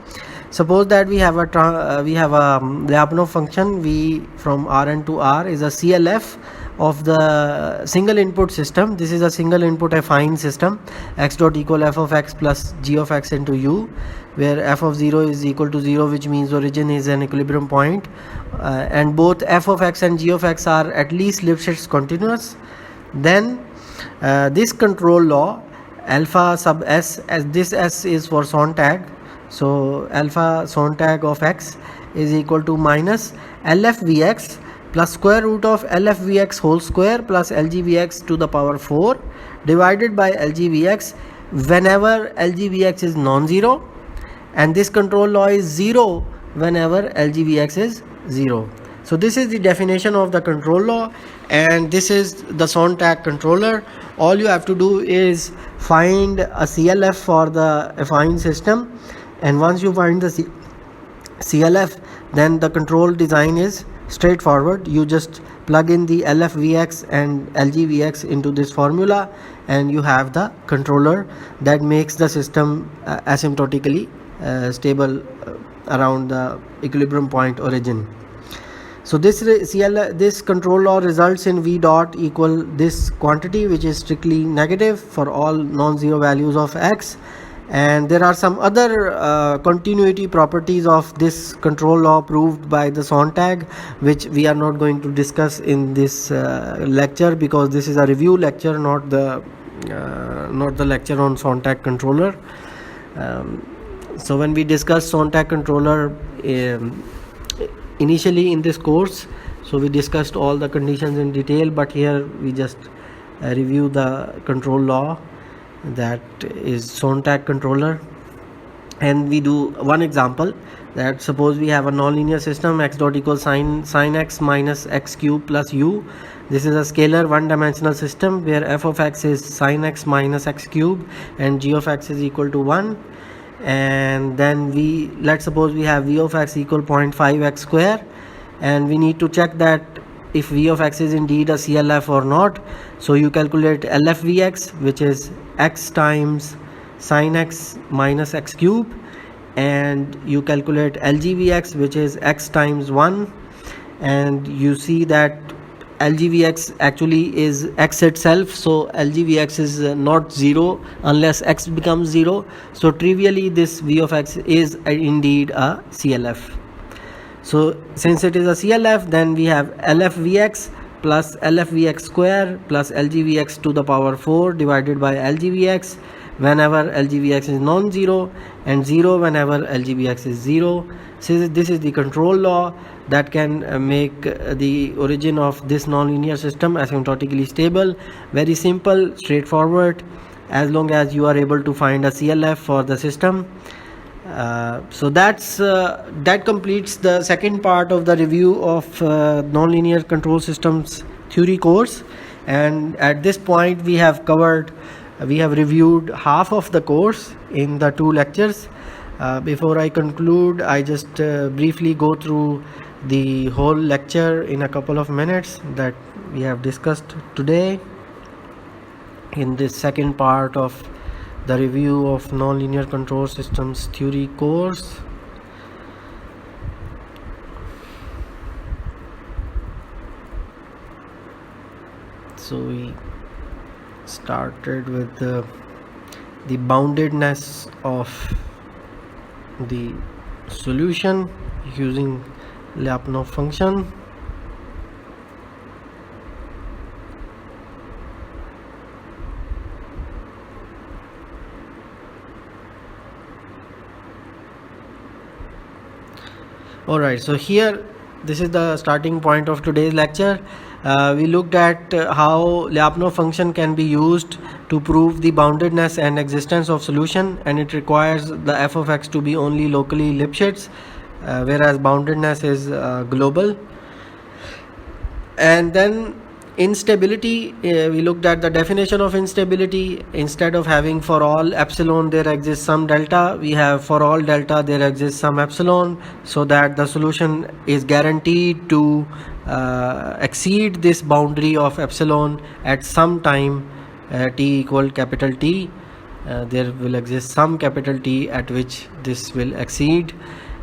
Suppose that we have a Lyapunov function v from Rn to R is a CLF of the single input system. This is a single input affine system, x dot equal f of x plus g of x into u, where f of 0 is equal to 0, which means origin is an equilibrium point, and both f of x and g of x are at least Lipschitz continuous. Then this control law alpha sub s, as this s is for Sontag, so alpha Sontag of x is equal to minus LF Vx plus square root of LF Vx whole square plus Lg Vx to the power 4 divided by Lg Vx whenever Lg Vx is non-zero, and this control law is 0 whenever Lg Vx is 0. So this is the definition of the control law, and this is the Sontag controller. All you have to do is find a CLF for the affine system, and once you find the CLF, then the control design is straightforward. You just plug in the LF Vx and Lg Vx into this formula, and you have the controller that makes the system asymptotically stable around the equilibrium point origin. So this control law results in v dot equal this quantity, which is strictly negative for all non-zero values of x. And there are some other continuity properties of this control law proved by the Sontag, which we are not going to discuss in this lecture, because this is a review lecture, not the lecture on Sontag controller. So when we discuss Sontag controller initially in this course, so we discussed all the conditions in detail, but here we just review the control law, that is Sontag controller. And we do one example, that suppose we have a nonlinear system x dot equals sin x minus x cube plus u. This is a scalar one-dimensional system where f of x is sin x minus x cube and g of x is equal to 1. And then let's suppose we have v of x equal 0.5x square, and we need to check that if v of x is indeed a CLF or not. So you calculate LF Vx, which is x times sin x minus x cube, and you calculate Lg Vx, which is x times 1, and you see that LGVX actually is x itself, so LGVX is not 0 unless x becomes 0. So trivially this v of x is indeed a CLF. So since it is a CLF, then we have LFVX plus LFVX square plus LGVX to the power 4 divided by LGVX whenever LGVX is non-zero, and 0 whenever LGVX is 0. So this is the control law that can make the origin of this nonlinear system asymptotically stable. Very simple, straightforward, as long as you are able to find a CLF for the system. So that completes the second part of the review of nonlinear control systems theory course, and at this point we have reviewed half of the course in the 2 lectures. Before I conclude, I just briefly go through the whole lecture in a couple of minutes that we have discussed today in this second part of the review of nonlinear control systems theory course. So we started with the boundedness of the solution using Lyapunov function. Alright, so here this is the starting point of today's lecture. We looked at how Lyapunov function can be used to prove the boundedness and existence of solution, and it requires the f of x to be only locally Lipschitz, whereas boundedness is global. And then instability, we looked at the definition of instability. Instead of having for all epsilon there exists some delta, we have for all delta there exists some epsilon, so that the solution is guaranteed to exceed this boundary of epsilon at some time t equal capital T. There will exist some capital T at which this will exceed.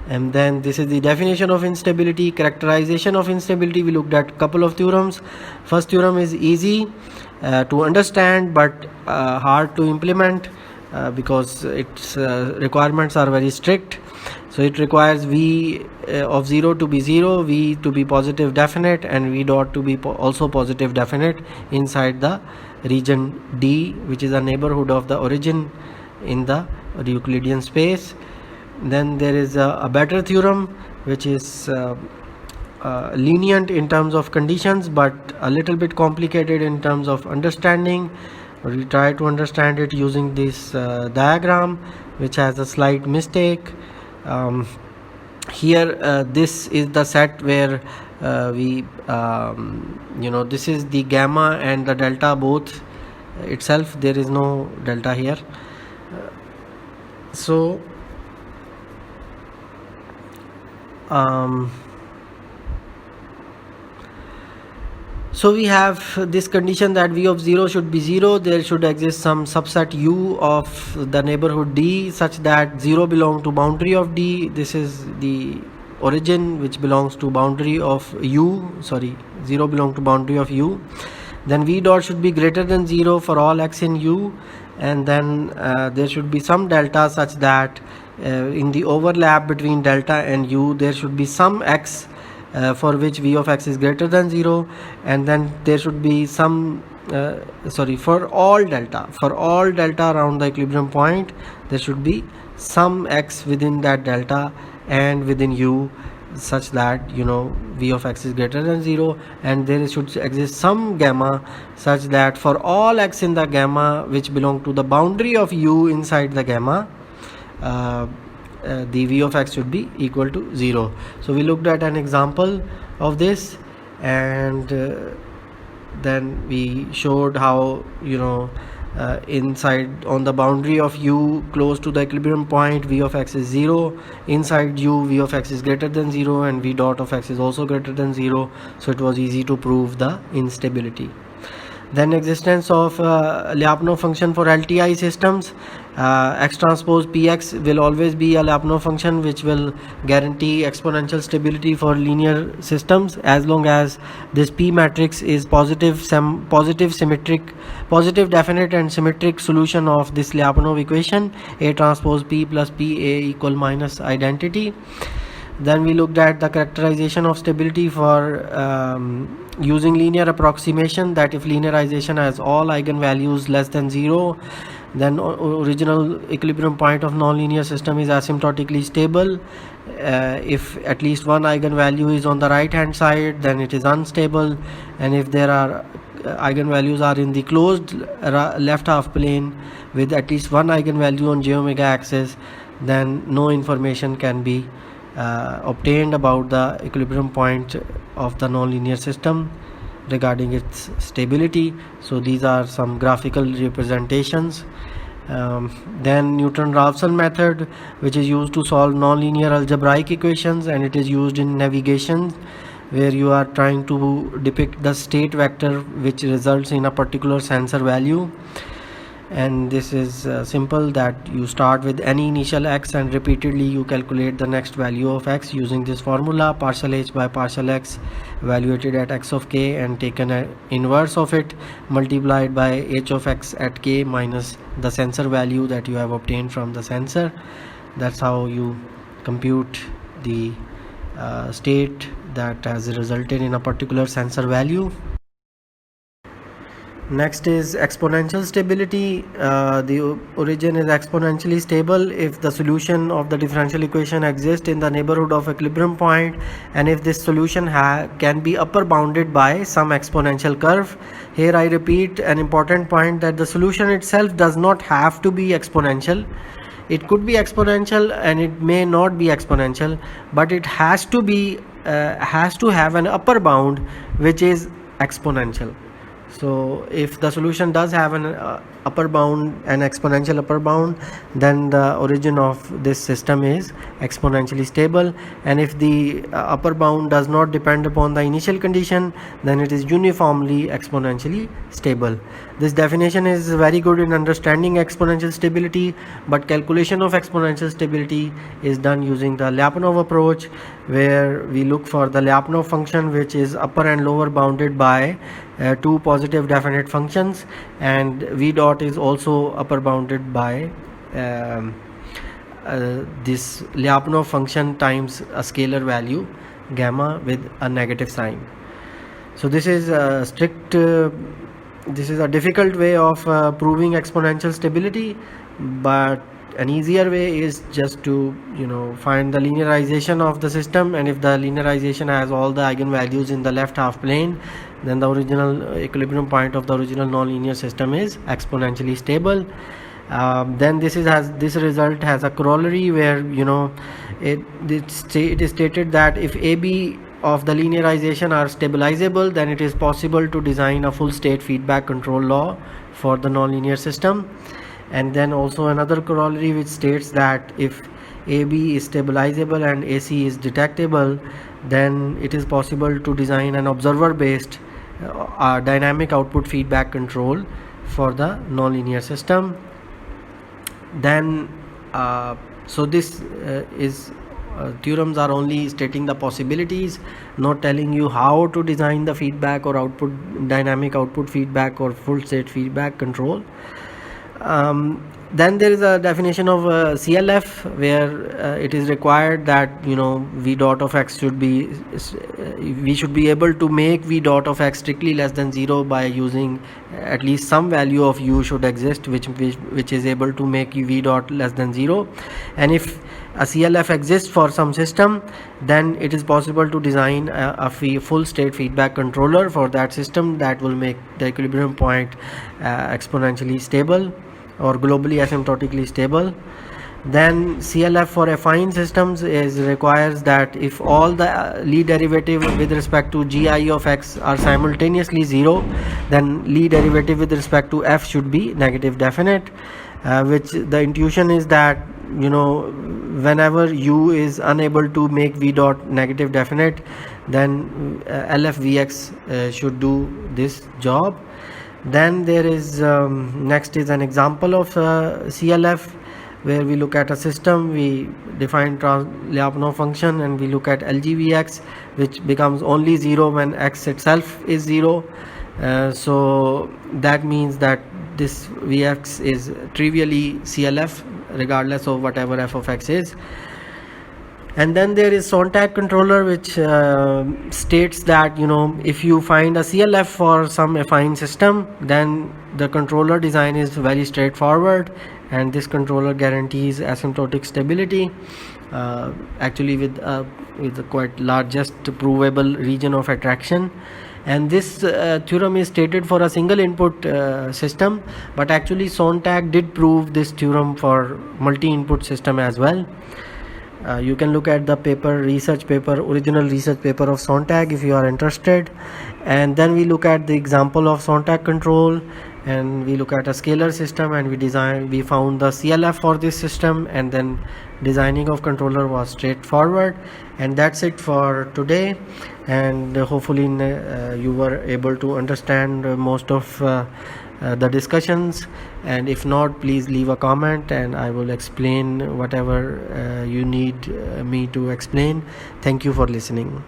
And then this is the definition of instability. Characterization of instability, we looked at a couple of theorems. First theorem is easy to understand but hard to implement because its requirements are very strict. So it requires v of 0 to be 0, v to be positive definite, and v dot to be also positive definite inside the region D, which is a neighborhood of the origin in the Euclidean space. Then there is a better theorem which is lenient in terms of conditions but a little bit complicated in terms of understanding. We try to understand it using this diagram, which has a slight mistake. Here this is the set where this is the gamma and the delta both itself. There is no delta here. So we have this condition that v of 0 should be 0. There should exist some subset u of the neighborhood D such that 0 belongs to boundary of D. This is the origin which belongs to boundary of u. 0 belongs to boundary of u. Then v dot should be greater than 0 for all x in u, and then there should be some delta such that in the overlap between delta and u there should be some x for which v of x is greater than 0, and then there should be some for all delta around the equilibrium point there should be some x within that delta and within u such that v of x is greater than 0, and there should exist some gamma such that for all x in the gamma which belong to the boundary of u inside the gamma, the v of x should be equal to 0. So we looked at an example of this, and then we showed how inside on the boundary of u close to the equilibrium point v of x is 0, inside u v of x is greater than 0 and v dot of x is also greater than 0, so it was easy to prove the instability. Then existence of Lyapunov function for LTI systems. X transpose px will always be a Lyapunov function which will guarantee exponential stability for linear systems as long as this p matrix is positive definite and symmetric solution of this Lyapunov equation A transpose p plus pa equal minus identity. Then we looked at the characterization of stability for using linear approximation, that if linearization has all eigenvalues less than 0, then original equilibrium point of nonlinear system is asymptotically stable. If at least one eigenvalue is on the right hand side, then it is unstable, and if there are eigenvalues are in the closed left half plane with at least one eigenvalue on j omega axis, then no information can be obtained about the equilibrium point of the nonlinear system regarding its stability. So these are some graphical representations. Then Newton-Raphson method, which is used to solve nonlinear algebraic equations, and it is used in navigation where you are trying to depict the state vector which results in a particular sensor value. And this is simple, that you start with any initial x and repeatedly you calculate the next value of x using this formula, partial h by partial x evaluated at x of k and taken an inverse of it multiplied by h of x at k minus the sensor value that you have obtained from the sensor. That's how you compute the state that has resulted in a particular sensor value. Next is exponential stability. The origin is exponentially stable if the solution of the differential equation exists in the neighborhood of equilibrium point, and if this solution can be upper bounded by some exponential curve. Here I repeat an important point, that the solution itself does not have to be exponential. It could be exponential and it may not be exponential, but it has to have an upper bound which is exponential. So if the solution does have an upper bound, an exponential upper bound, then the origin of this system is exponentially stable, and if the upper bound does not depend upon the initial condition, then it is uniformly exponentially stable. This definition is very good in understanding exponential stability, but calculation of exponential stability is done using the Lyapunov approach, where we look for the Lyapunov function which is upper and lower bounded by two positive definite functions, and v dot is also upper bounded by this Lyapunov function times a scalar value gamma with a negative sign. So this is a strict this is a difficult way of proving exponential stability, but an easier way is just to find the linearization of the system, and if the linearization has all the eigenvalues in the left half plane, then the original equilibrium point of the original nonlinear system is exponentially stable. Then this result has a corollary where it is stated that if AB of the linearization are stabilizable, then it is possible to design a full state feedback control law for the nonlinear system. And then also another corollary which states that if AB is stabilizable and AC is detectable, then it is possible to design an observer based dynamic output feedback control for the nonlinear system. Then so this is theorems are only stating the possibilities, not telling you how to design the feedback or dynamic output feedback or full state feedback control. Then there is a definition of CLF where it is required that v dot of x we should be able to make v dot of x strictly less than 0 by using at least some value of u should exist which is able to make v dot less than 0, and if a CLF exists for some system, then it is possible to design a full state feedback controller for that system that will make the equilibrium point exponentially stable or globally asymptotically stable. Then CLF for affine systems requires that if all the Lie derivative with respect to gi of x are simultaneously 0, then Lie derivative with respect to f should be negative definite, which the intuition is that whenever u is unable to make v dot negative definite, then LF Vx should do this job. Then there is next is an example of CLF, where we look at a system, we define Lyapunov function, and we look at LGVX, which becomes only 0 when x itself is 0. So that means that this Vx is trivially CLF regardless of whatever f of x is. And then there is Sontag controller, which states that, if you find a CLF for some affine system, then the controller design is very straightforward, and this controller guarantees asymptotic stability, actually with the quite largest provable region of attraction. And this theorem is stated for a single input system, but actually Sontag did prove this theorem for multi-input system as well. You can look at the original research paper of Sontag if you are interested. And then we look at the example of Sontag control, and we look at a scalar system, and we found the CLF for this system, and then designing of controller was straightforward. And that's it for today, and hopefully you were able to understand most of the discussions, and if not, please leave a comment and I will explain whatever you need me to explain. Thank you for listening.